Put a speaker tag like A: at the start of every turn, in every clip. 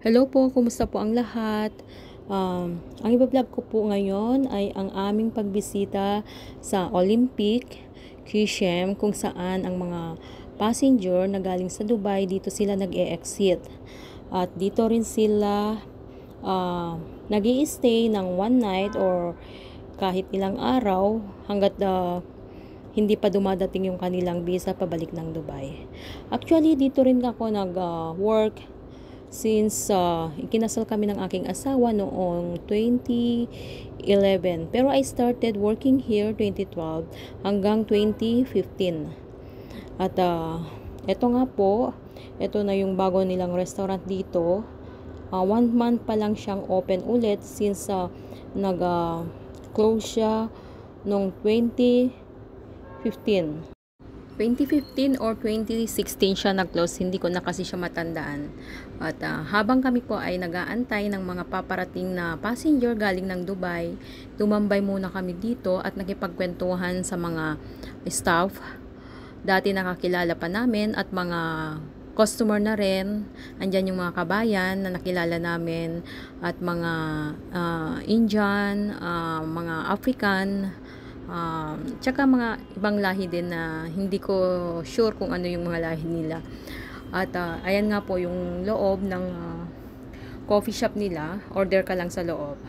A: Hello po, kumusta po ang lahat? Ang iba-vlog ko po ngayon ay ang aming pagbisita sa Olympic QCM kung saan ang mga passenger na galing sa Dubai dito sila nag-e-exit. At dito rin sila nag-i-stay ng one night or kahit ilang araw hanggat hindi pa dumadating yung kanilang visa pabalik ng Dubai. Actually, dito rin ako nag-work since ikinasal kami ng aking asawa noong 2011. Pero I started working here 2012 hanggang 2015. At eto nga po, eto na yung bago nilang restaurant dito. 1 month pa lang siyang open ulit since nag-close siya noong 2015. 2015 or 2016 siya nag-close, hindi ko na kasi siya matandaan. At habang kami po ay nag-aantay ng mga paparating na passenger galing ng Dubai, tumambay muna kami dito at nakipagkwentuhan sa mga staff. Dati nakakilala pa namin at mga customer na rin. Andyan yung mga kabayan na nakilala namin at mga Indian, mga African, tsaka mga ibang lahi din na hindi ko sure kung ano yung mga lahi nila. At ayan nga po yung loob ng coffee shop nila. Order ka lang sa loob.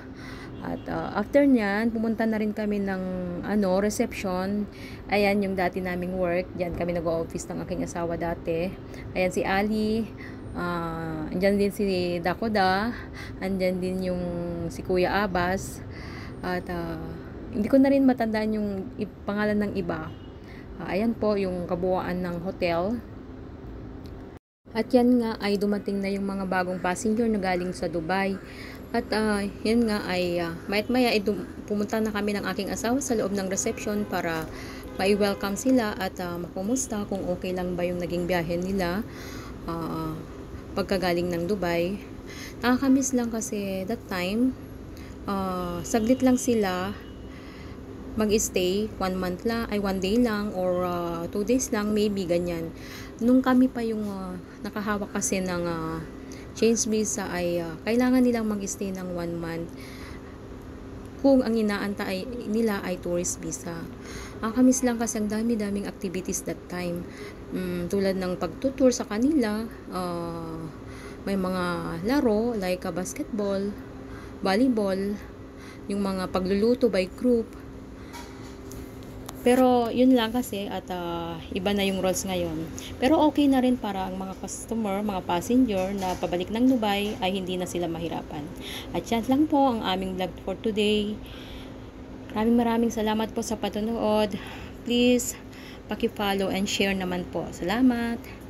A: At after nyan, pumunta na rin kami ng reception. Ayan yung dati naming work. Diyan kami nag-office ng aking asawa dati. Ayan si Ali. Andyan din si Dakoda. Andyan din yung si Kuya Abbas. At hindi ko na rin matandaan yung pangalan ng iba. Ayan po yung kabuuan ng hotel. At yan nga ay dumating na yung mga bagong passenger na galing sa Dubai. At yan nga ay mayat maya ay pumunta na kami ng aking asawa sa loob ng reception para ma-welcome sila at makumusta kung okay lang ba yung naging biyahe nila pagkagaling ng Dubai. Nakakamiss lang kasi that time saglit lang sila mag-stay, 1 month lang, ay 1 day lang or 2 days lang, maybe ganyan. Nung kami pa yung nakahawak kasi ng change visa ay kailangan nilang mag-stay ng 1 month kung ang inaantay nila ay tourist visa. Nakakamiss lang kasi ang dami-daming activities that time. Tulad ng pagtutour sa kanila, may mga laro like basketball, volleyball, yung mga pagluluto by group. Pero yun lang kasi at iba na yung roles ngayon. Pero okay na rin para ang mga customer, mga passenger na pabalik ng Dubai ay hindi na sila mahirapan. At yan lang po ang aming vlog for today. Maraming salamat po sa patunood. Please, paki-follow and share naman po. Salamat!